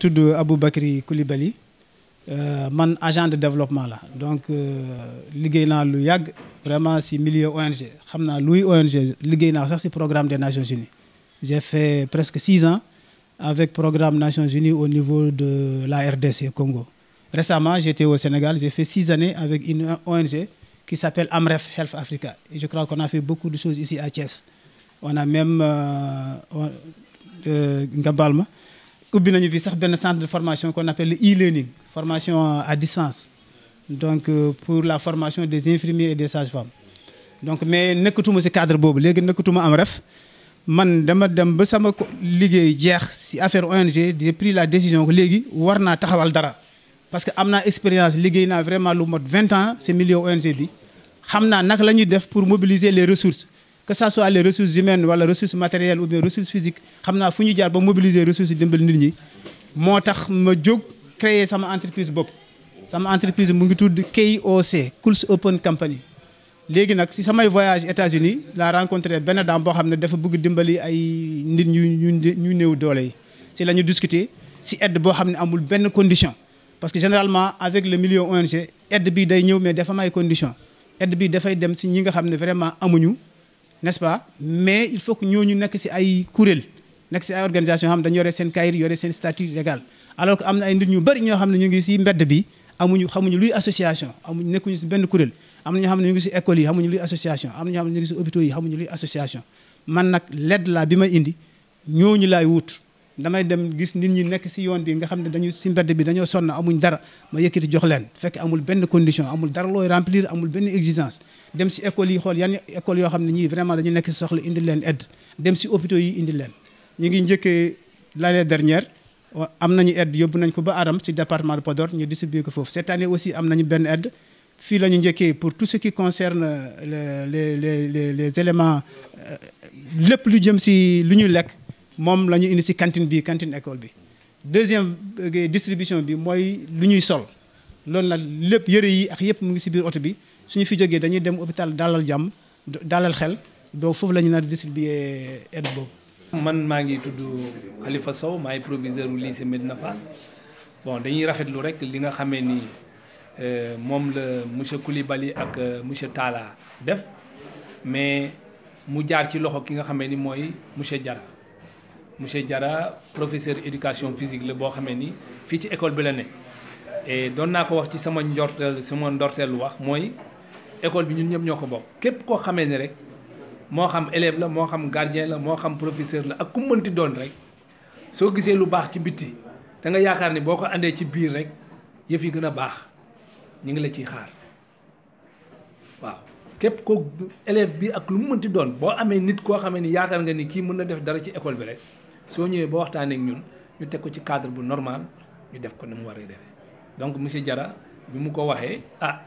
tudd Aboubacry Coulibaly man agent de développement la donc liggéey naa lu yàgg vraiment si milieu ONG xam naa luy ONG liggéey naa sax si programme des Nations Unies. J'ai fait presque 6 ans avec programme Nations Unies au niveau de la RDC Congo. Récemment, j'étais au Sénégal, j'ai fait 6 années avec une ONG qui s'appelle Amref Health Africa. Et je crois qu'on a fait beaucoup de choses ici à Thiès. On a même Ngabalma ubbi nañu fi sax benn centre de formation qu'on appelle le e-learning, formation à distance. Donc pour la formation des infirmiers et des sages-femmes. Donc mais nekkatuma ci cadre boobu léegi nekkatuma Amref man dama dem ba sama liggéey jeex ci affaire ONG j'ai pris la décision que léegi war naa taxawal dara. Parce que am naa expérience liggéey naa vraiment lu mot 20 ans ci milieu ONG bi xam naa naka la ñuy def pour mobiliser les ressources que ça soit les ressources humaines wala ressources matérielles ou bien ressources physiques xam naa fu ñu jaar ba mobiliser ressources yi dimbal nit ñi moo tax ma jóg créer sama entreprise bopp. sama entreprise mu ngi tudd KOC Kouls Open Company léegi nag ci samay voyage États-Unis laa rencontré benn dame boo xam ne dafa bëgg dimbali ay nit ñu néew doole yi ci la ñu discuter ci aide boo xam ne amul benn condition. Parce que généralement avec le milieu ONG aide bi day ñëw mais dafa am ay conditions aide bi dafay dem ci ñi nga xam ne vraiment amuñu n'est-ce pas mais il faut que ñooñu nekk ci ay kuréel nekk ci ay organisations yoo xam ne dañu yore seen kayit yore seen statut légal alors que am na ay nit ñu bari ñoo xam ne ñu ngi ci mbedd bi xamuñu luy association nekkuñu ci benn kuréel am na ñoo xam ne ñu ngi ci école yi xamuñu luy association am na ñoo xam ne ñu ngi ci hôpitaux yi xamuñu luy association man nag l'aide la bi ma indi ñooñu laay wut. damay dem gis nit ñi nekk ci yoon bi nga xam ne dañu ci mbedd bi dañoo sonn amuñ dara ma yëkkati jox leen fekk amul benn condition amul dara looy remplir amul benn exigence dem ci école yi xool yan école yoo xam ne ñii vraiment dañu nekk ci soxla indi leen aide dem ci hôpitaux yi indi leen ñu ngi njëkkee l'année dernière am nañu aide yóbbu nañ ko ba Aram ci département de Podor ñu distribuer ko foofu cette année aussi am nañu benn aide fii la ñu njëkkee pour tout ce qui concerne les éléments lépp lu jëm ci lu ñuy lekk moom la ñu indi ci cantine bi cantine école bi deuxième distribution bi mooy lu ñuy sol loolu nag lépp yëre yi ak yëpp mu ngi ci biir oto bi suñu fi jógee dañuy dem hôpital Dalal Jàmm Dalal Xel donc foofu la ñu nar distribuer aide boobu. man maa ngi tudd Khalifa Sow maay proviseur u lycée Médina Fall bon dañuy rafetlu rek li nga xamee ni moom la monsieur Coulibaly ak monsieur Talla def mais mu jaar ci loxo ki nga xamee ni mooy monsieur Diarra. Monsieur Diarra professeur éducation physique la boo xamee ni fii ci école bi la ne et doon naa ko wax ci sama ndorteelu wax mooy école bi ñun ñëpp ñoo ko bokk képp koo xamee ni rek moo xam élève la moo xam gardien la moo xam professeur la ak ku mënti doon rek soo gisee lu baax ci bitti da nga yaakaar ni boo ko andee ci biir rek yëf yi gën a baax ñu ngi la ciy xaar waaw képp ko élève bi ak lu mu mënti doon boo amee nit koo xamee ni yaakaar nga ni kii mën na def dara ci école bi rek soo ñëwee ba waxtaanee ak ñun ñu teg ko ci cadre bu normal ñu def ko ni mu war a defee donc monsieur Diarra bi mu ko waxee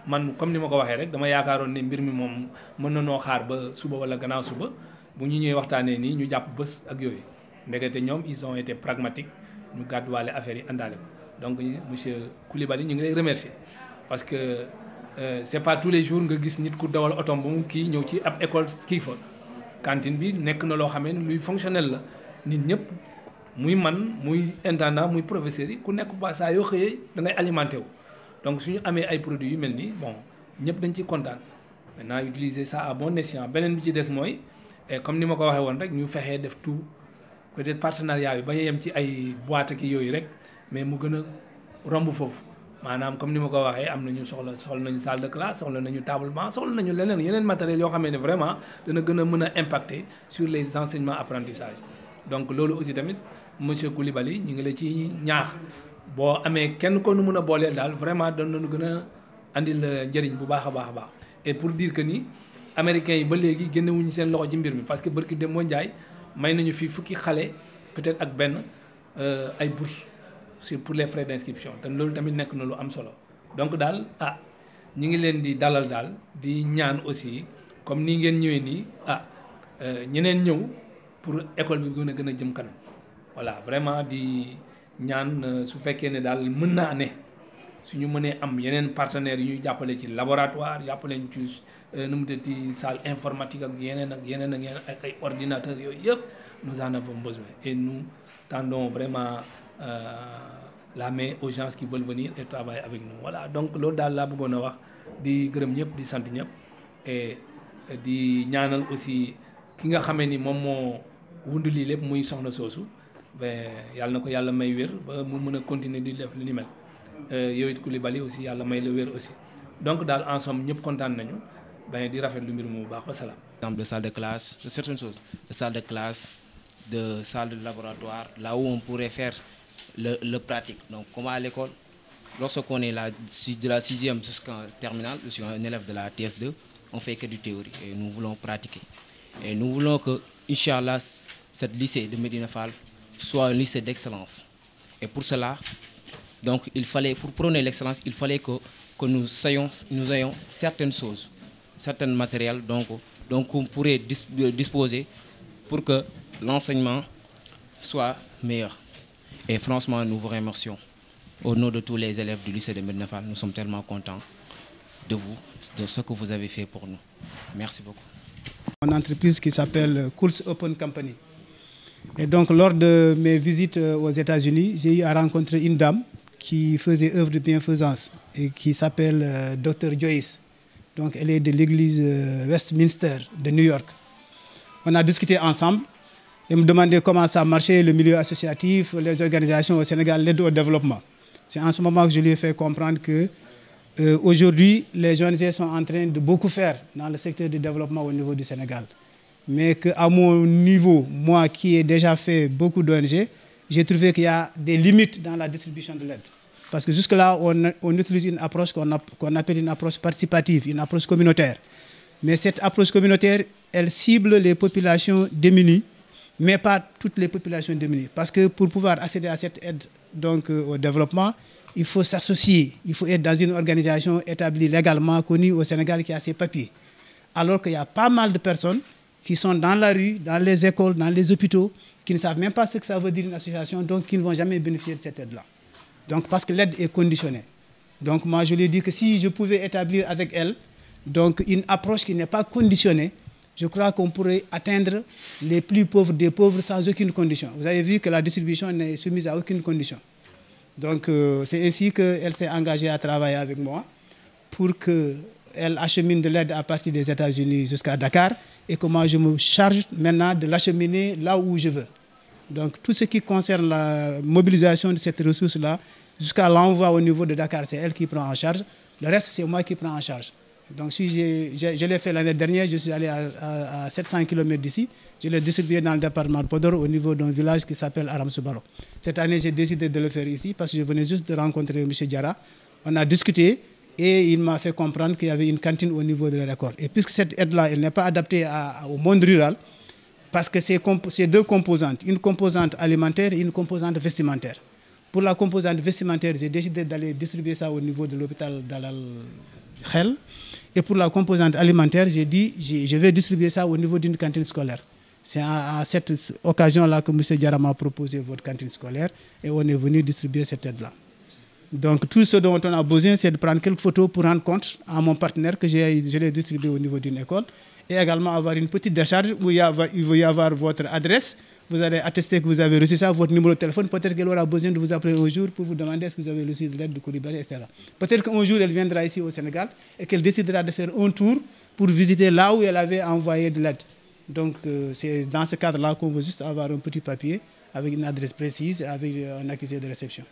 man comme ni ma ko waxee rek dama yaakaaroon ne mbir mi moom mën na noo xaar ba suba wala gannaaw suba bu ñu ñëwee waxtaanee nii ñu jàpp bés ak yooyu ndekete ñoom ils ont été pragmatiques ñu gàdduwaale affaire yi àndaale ko donc monsieur Coulibaly ñu ngi lay remercier parce que c'est pas tous les jours nga gis nit ku dawal otom ba mu kii ñëw ci ab école kii fa cantine bi nekk na loo xamee ne luy fonctionnel la nit ñëpp muy man muy intendant muy professeur yi ku nekk ba saa yoo xëyee da ngay alimenté wu donc suñu amee ay produits yu mel nii bon ñëpp dañ ciy kontaan maintenant utiliser ça à bon escient beneen bi ci des mooy comme ni ma ko waxee woon rek ñu fexee def tout peut-être partenariat bi ba yem ci ay boîte ki yooyu rek mais mu gën a romb foofu maanaam comme ni ma ko waxee am nañu soxla nañu salle de classe soxla nañu table banc soxla nañu yeneen matériels yoo xam ne vraiment dana gën a mën a impacter sur les enseignements apprentissage donc loolu aussi tamit monsieur Coulibaly ñu ngi la ci ñaax boo amee kenn ko nu mën a booleel daal vraiment doon nañu gën a andil njëriñ bu baax a baax a baax et pour dire que ni américains yi ba léegi génnewuñu seen loxo ci mbir mi parce que barki dem moo njaay may nañu fii fukki xale peut-être ak benn ay bourse sur pour les frais d'inscription te loolu tamit nekk na lu am solo donc daal ñu ngi leen di dalal daal di ñaan aussi comme nii ngeen ñëwee nii ñeneen ñëw pour école bi gën a jëm kanam voilà vraiment di ñaan su fekkee ne daal mën naa ne suñu mënee am yeneen partenaires yu ñuy jàppale ci laboratoire jàppale ñu ci nu mu tëddee salle informatique ak yeneen ak ay ordinateurs yooyu yëpp nous en avons besoin et nous tendons vraiment la main aux gens qui veulent venir et travailler avec nous. Voilà, donc loolu daal laa bëggoon a wax di gërëm ñëpp di sant ñëpp et di ñaanal aussi ki nga xamee ni moom moo wund lii lépp muy soxna soosu ben yàlla na ko yàlla may wér ba mu mën a continuer di def lu ni mel yow it Coulibaly aussi yàlla may la wér aussi donc daal en somme ñëpp kontaan nañu ben di rafet lu mbir mu bu baax wasalaam. Exemple de salle de classe, de certaines choses, de salle de classe, de salle de laboratoire, là où on pourrait faire le pratique. Donc, comme à l'école, lorsqu'on est là, de la 6e jusqu'en terminale, je suis un élève de la TS2, on fait que du théorie et nous voulons pratiquer. Et nous voulons que, Inch'Allah, cette lycée de Médina Fall soit un lycée d'excellence. Et pour cela, donc, pour prôner l'excellence, il fallait que nous ayons certaines choses, certains matériels, donc on pourrait disposer pour que l'enseignement soit meilleur. Et franchement, nous vous remercions. Au nom de tous les élèves du lycée de Médina Fall, nous sommes tellement contents de vous, de ce que vous avez fait pour nous. Merci beaucoup. Une entreprise qui s'appelle Cool's Open Company. Et donc, lors de mes visites aux États-Unis, j'ai eu à rencontrer une dame qui faisait œuvre de bienfaisance et qui s'appelle Dr. Joyce. Donc, elle est de l'église Westminster de New York. On a discuté ensemble. Elle me demandait comment ça marchait, le milieu associatif, les organisations au Sénégal, l'aide au développement. C'est en ce moment que je lui ai fait comprendre que aujourd'hui, les ONG sont en train de beaucoup faire dans le secteur du développement au niveau du Sénégal. Mais qu'à mon niveau, moi qui ai déjà fait beaucoup d'ONG, j'ai trouvé qu'il y a des limites dans la distribution de l'aide. Parce que jusque-là, on utilise une approche qu'on appelle une approche participative, une approche communautaire. Mais cette approche communautaire, elle cible les populations démunies, mais pas toutes les populations démunies. Parce que pour pouvoir accéder à cette aide donc, au développement, il faut s'associer. Il faut être dans une organisation établie légalement, connue au Sénégal, qui a ses papiers. Alors qu'il y a pas mal de personnes qui sont dans la rue, dans les écoles, dans les hôpitaux, qui ne savent même pas ce que ça veut dire une association, donc qui ne vont jamais bénéficier de cette aide-là. Donc parce que l'aide est conditionnée. Donc moi je lui ai dit que si je pouvais établir avec elle donc une approche qui n'est pas conditionnée, je crois qu'on pourrait atteindre les plus pauvres des pauvres sans aucune condition. Vous avez vu que la distribution n'est soumise à aucune condition. Donc c'est ainsi qu'elle s'est engagée à travailler avec moi pour qu'elle achemine de l'aide à partir des États-Unis jusqu'à Dakar et que moi je me charge maintenant de l'acheminer là où je veux. Donc tout ce qui concerne la mobilisation de cette ressource-là, jusqu'à l'envoi au niveau de Dakar, c'est elle qui prend en charge. Le reste, c'est moi qui prends en charge. Donc si je l'ai fait l'année dernière, je suis allé à 700 km d'ici. Je l'ai distribué dans le département de Podor au niveau d'un village qui s'appelle Aram Soubaro. Cette année, j'ai décidé de le faire ici parce que je venais juste de rencontrer M. Diarra. On a discuté et il m'a fait comprendre qu'il y avait une cantine au niveau de l'école. Et puisque cette aide-là, elle n'est pas adaptée au monde rural, parce que c'est deux composantes, une composante alimentaire et une composante vestimentaire. Pour la composante vestimentaire, j'ai décidé d'aller distribuer ça au niveau de l'hôpital d'Alal Khel. Et pour la composante alimentaire, j'ai dit je vais distribuer ça au niveau d'une cantine scolaire. C'est à cette occasion-là que M. Diarra m'a proposé votre cantine scolaire et on est venu distribuer cette aide-là. Donc tout ce dont on a besoin, c'est de prendre quelques photos pour rendre compte à mon partenaire que je l'ai distribué au niveau d'une école. Et également avoir une petite décharge où il va y avoir votre adresse. Vous allez attester que vous avez reçu ça, votre numéro de téléphone. Peut-être qu'elle aura besoin de vous appeler un jour pour vous demander est-ce que vous avez reçu de l'aide de Coulibaly, etc. Peut-être qu'un jour, elle viendra ici au Sénégal et qu'elle décidera de faire un tour pour visiter là où elle avait envoyé de l'aide. Donc, c'est dans ce cadre-là qu'on veut juste avoir un petit papier avec une adresse précise et avec un accusé de réception.